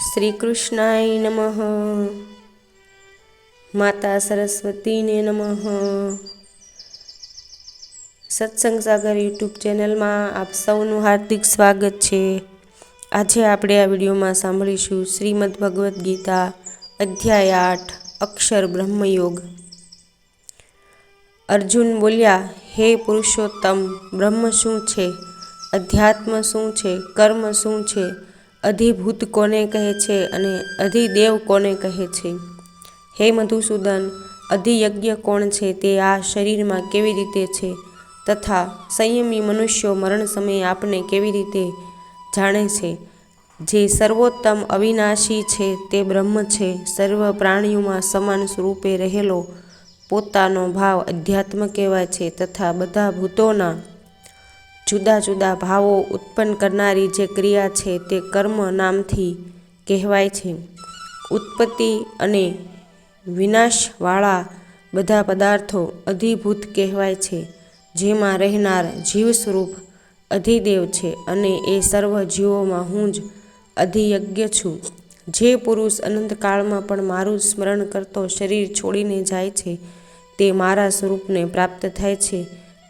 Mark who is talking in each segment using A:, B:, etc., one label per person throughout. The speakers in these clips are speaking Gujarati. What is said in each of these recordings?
A: શ્રી કૃષ્ણાય નમઃ. માતા સરસ્વતીને નમઃ. સત્સંગ સાગર યુટ્યુબ ચેનલમાં આપ સૌનું હાર્દિક સ્વાગત છે. આજે આપણે આ વિડીયોમાં સાંભળીશું શ્રીમદ્ ભગવદ્ ગીતા અધ્યાય 8 અક્ષર બ્રહ્મયોગ. અર્જુન બોલ્યા, હે પુરુષોત્તમ, બ્રહ્મ શું છે? અધ્યાત્મ શું છે? કર્મ શું છે? અધિભૂત કોને કહે છે અને અધિદેવ કોને કહે છે? હે મધુસૂદન, અધિયજ્ઞ કોણ છે? તે આ શરીરમાં કેવી રીતે છે? તથા સંયમી મનુષ્યો મરણ સમયે આપને કેવી રીતે જાણે છે? જે સર્વોત્તમ અવિનાશી છે તે બ્રહ્મ છે. સર્વ પ્રાણીઓમાં સમાન સ્વરૂપે રહેલો પોતાનો ભાવ અધ્યાત્મ કહેવાય છે. તથા બધા ભૂતોના જુદા જુદા ભાવો ઉત્પન્ન કરનારી જે ક્રિયા છે તે કર્મ નામથી કહેવાય છે. ઉત્પત્તિ અને વિનાશવાળા બધા પદાર્થો અધિભૂત કહેવાય છે, જેમાં રહેનાર જીવ સ્વરૂપ અધિદેવ છે, અને એ સર્વ જીવોમાં હું જ અધિયજ્ઞ છું. જે પુરુષ અનંતકાળમાં પણ મારું સ્મરણ કરતો શરીર છોડીને જાય છે તે મારા સ્વરૂપને પ્રાપ્ત થાય છે,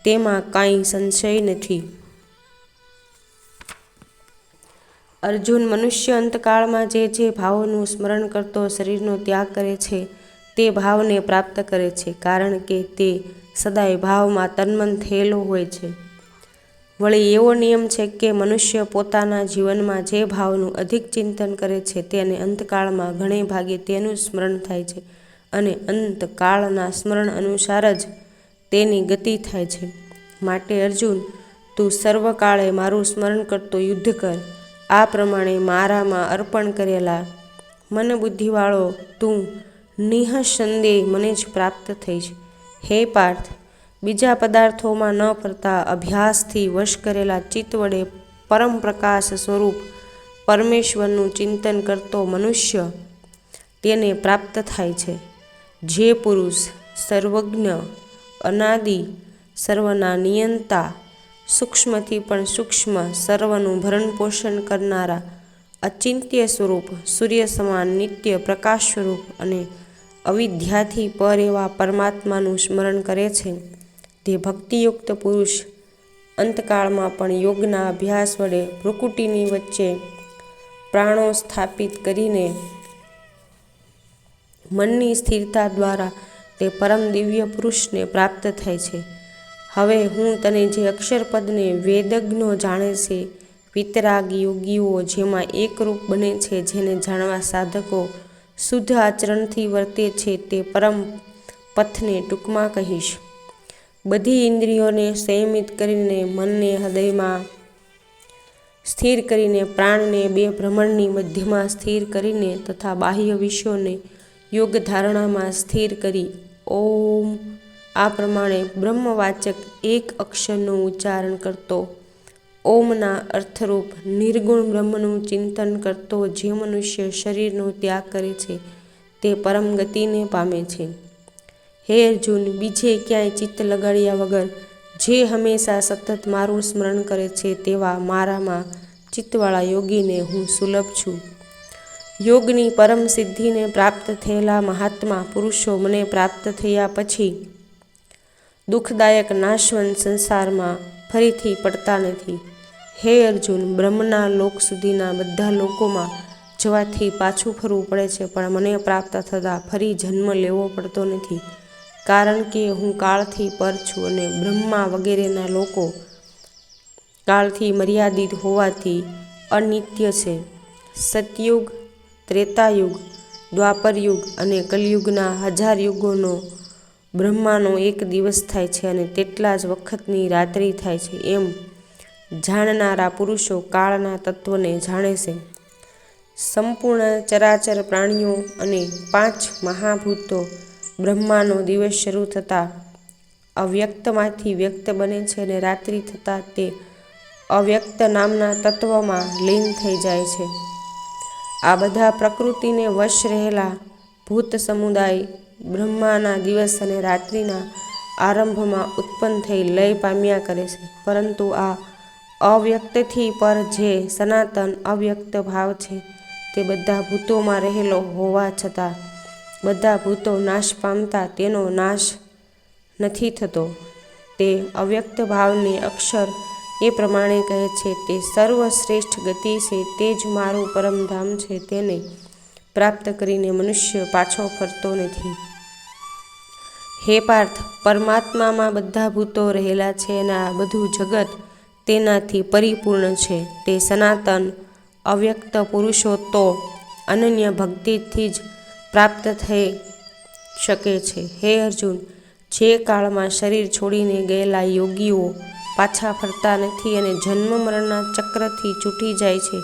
A: તેમાં કાંઈ સંશય નથી. અર્જુન, મનુષ્ય અંતકાળમાં જે ભાવોનું સ્મરણ કરતો શરીરનો ત્યાગ કરે છે તે ભાવને પ્રાપ્ત કરે છે, કારણ કે તે સદાય ભાવમાં તન્મન થયેલો હોય છે. વળી એવો નિયમ છે કે મનુષ્ય પોતાના જીવનમાં જે ભાવનું અધિક ચિંતન કરે છે તેને અંતકાળમાં ઘણે ભાગે તેનું સ્મરણ થાય છે, અને અંતકાળના સ્મરણ અનુસાર જ તેની ગતિ થાય છે. માટે અર્જુન, તું સર્વકાળે મારું સ્મરણ કરતો યુદ્ધ કર. આ પ્રમાણે મારામાં અર્પણ કરેલા મનબુદ્ધિવાળો તું નિઃસંદેહ મને જ પ્રાપ્ત થઈશ. હે પાર્થ, બીજા પદાર્થોમાં ન ફરતા અભ્યાસથી વશ કરેલા ચિત્ત વડે પરમ પ્રકાશ સ્વરૂપ પરમેશ્વરનું ચિંતન કરતો મનુષ્ય તેને પ્રાપ્ત થાય છે. જે પુરુષ સર્વજ્ઞ, અનાદિ, સર્વના નિયંતા, સૂક્ષ્મથી પણ સૂક્ષ્મ, સર્વનું ભરણ પોષણ કરનારા, અચિંત્ય સ્વરૂપ, સૂર્ય સમાન નિત્ય પ્રકાશ સ્વરૂપ અને અવિદ્યાથી પર એવા પરમાત્માનું સ્મરણ કરે છે, તે ભક્તિયુક્ત પુરુષ અંતકાળમાં પણ યોગના અભ્યાસ વડે ભ્રુકુટીની વચ્ચે પ્રાણો સ્થાપિત કરીને મનની સ્થિરતા દ્વારા તે પરમ દિવ્ય પુરુષને પ્રાપ્ત થાય છે. હવે હું તને જે અક્ષરપદને વેદજ્ઞો જાણે છે, વિતરાગ યોગીઓ જેમાં એકરૂપ બને છે, જેને જાણવા સાધકો શુદ્ધ આચરણથી વર્તે છે, તે પરમ પથને ટૂંકમાં કહીશ. બધી ઇન્દ્રિયોને સંયમિત કરીને, મનને હૃદયમાં સ્થિર કરીને, પ્રાણને બે ભ્રમણની મધ્યમાં સ્થિર કરીને તથા બાહ્ય વિષયોને યોગ ધારણામાં સ્થિર કરી ઓમ આ પ્રમાણે બ્રહ્મવાચક એક અક્ષરનું ઉચ્ચારણ કરતો, ઓમના અર્થરૂપ નિર્ગુણ બ્રહ્મનું ચિંતન કરતો જે મનુષ્ય શરીરનો ત્યાગ કરે છે તે પરમ ગતિને પામે છે. હે અર્જુન, બીજે ક્યાંય ચિત્ત લગાડ્યા વગર જે હંમેશા સતત મારું સ્મરણ કરે છે તેવા મારામાં ચિત્તવાળા યોગીને હું સુલભ છું. યોગની પરમ સિદ્ધિને પ્રાપ્ત થયેલા મહાત્મા પુરુષો મને પ્રાપ્ત થયા પછી દુઃખદાયક નાશવંત સંસારમાં ફરીથી પડતા નથી. હે અર્જુન, બ્રહ્મના લોક સુધીના બધા લોકોમાં જવાથી પાછું ફરવું પડે છે, પણ મને પ્રાપ્ત થતાં ફરી જન્મ લેવો પડતો નથી, કારણ કે હું કાળથી પર છું અને બ્રહ્મા વગેરેના લોકો કાળથી મર્યાદિત હોવાથી અનિત્ય છે. સતયુગ, ત્રેતાયુગ, દ્વાપરયુગ અને કલયુગના 1000 યુગોનો બ્રહ્માનો એક દિવસ થાય છે અને તેટલા જ વખતની રાત્રિ થાય છે. એમ જાણનારા પુરુષો કાળના તત્વને જાણે છે. સંપૂર્ણ ચરાચર પ્રાણીઓ અને 5 મહાભૂતો બ્રહ્માનો દિવસ શરૂ થતાં અવ્યક્તમાંથી વ્યક્ત બને છે અને રાત્રિ થતાં તે અવ્યક્ત નામના તત્વમાં લીન થઈ જાય છે. આ બધા પ્રકૃતિને વશ રહેલા ભૂત સમુદાય બ્રહ્માના દિવસ અને રાત્રિના આરંભમાં ઉત્પન્ન થઈ લય પામ્યા કરે છે, પરંતુ આ અવ્યક્તથી પર જે સનાતન અવ્યક્ત ભાવ છે તે બધા ભૂતોમાં રહેલો હોવા છતાં બધા ભૂતો નાશ પામતા તેનો નાશ નથી થતો. તે અવ્યક્ત ભાવને અક્ષર એ પ્રમાણે કહે છે, તે સર્વશ્રેષ્ઠ ગતિ છે, તે જ મારું પરમધામ છે. તેને પ્રાપ્ત કરીને મનુષ્ય પાછો ફરતો નથી. હે પાર્થ, પરમાત્મામાં બધા ભૂતો રહેલા છે અને આ બધું જગત તેનાથી પરિપૂર્ણ છે. તે સનાતન અવ્યક્ત પુરુષો અનન્ય ભક્તિથી જ પ્રાપ્ત થઈ શકે છે. હે અર્જુન, જે કાળમાં શરીર છોડીને ગયેલા યોગીઓ પાછા ફરતા નથી અને જન્મ મરણના ચક્રથી છૂટી જાય છે,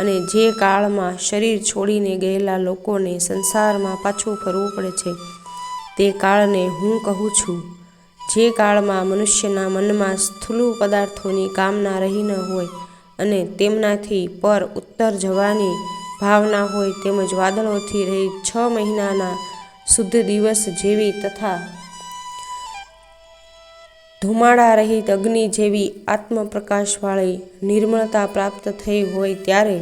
A: અને જે કાળમાં શરીર છોડીને ગયેલા લોકોને સંસારમાં પાછું ફરવું પડે છે, તે કાળને હું કહું છું. જે કાળમાં મનુષ્યના મનમાં સ્થૂળ પદાર્થોની કામના રહી ન હોય અને તેમનાથી પર ઉત્તર જવાની ભાવના હોય, તેમજ વાદળોથી રહિત 6 મહિનાના શુદ્ધ દિવસ જેવી તથા ધુમાડા રહિત અગ્નિ જેવી આત્મપ્રકાશવાળી નિર્મળતા પ્રાપ્ત થઈ હોય, ત્યારે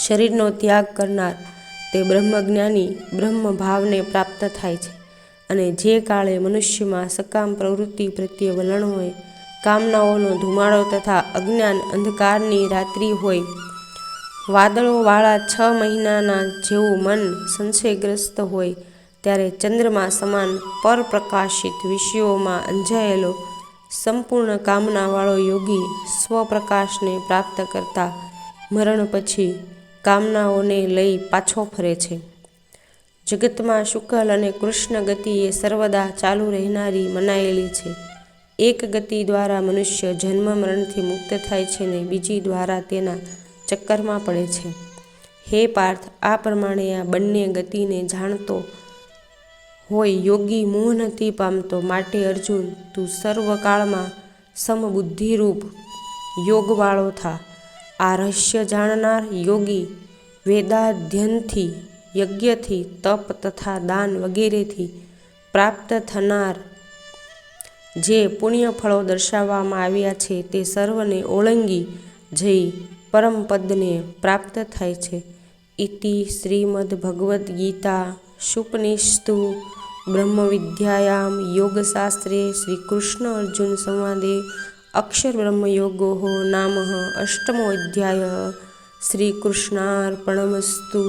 A: શરીરનો ત્યાગ કરનાર તે બ્રહ્મજ્ઞાની બ્રહ્મભાવને પ્રાપ્ત થાય છે. અને જે કાળે મનુષ્યમાં સકામ પ્રવૃત્તિ પ્રત્યે વલણ હોય, કામનાઓનો ધુમાડો તથા અજ્ઞાન અંધકારની રાત્રિ હોય, વાદળોવાળા 6 મહિનાના જેવું મન સંશયગ્રસ્ત હોય, ત્યારે ચંદ્રમા સમાન પરપ્રકાશિત વિષયોમાં અંજાયેલો સંપૂર્ણ કામનાવાળો યોગી સ્વપ્રકાશને પ્રાપ્ત કરતા મરણ પછી કામનાઓને લઈ પાછો ફરે છે. જગતમાં શુક્લ અને કૃષ્ણ ગતિ એ સર્વદા ચાલુ રહેનારી મનાયેલી છે. એક ગતિ દ્વારા મનુષ્ય જન્મ મરણથી મુક્ત થાય છે અને બીજી દ્વારા તેના ચક્કરમાં પડે છે. હે પાર્થ, આ પ્રમાણે આ બંને ગતિને જાણતો હોય યોગી મોહ નથી પામતો. માટે અર્જુન, તું સર્વકાળમાં સમબુદ્ધિરૂપ યોગવાળો થા. આ રહસ્ય જાણનાર યોગી વેદાધ્યયનથી, યજ્ઞથી, તપ તથા દાન વગેરેથી પ્રાપ્ત થનાર જે પુણ્યફળો દર્શાવવામાં આવ્યા છે, તે સર્વને ઓળંગી જઈ પરમપદને પ્રાપ્ત થાય છે. ઇતિ શ્રીમદ્ભગવદ્ગીતા શુપનિષત્સુ બ્રહ્મવિદ્યાયામ યોગશાસ્ત્રે શ્રીકૃષ્ણ અર્જુન સંવાદે અક્ષરબ્રહ્મયોગો નામ 8મો અધ્યાયઃ. શ્રીકૃષ્ણાર્પણમસ્તુ.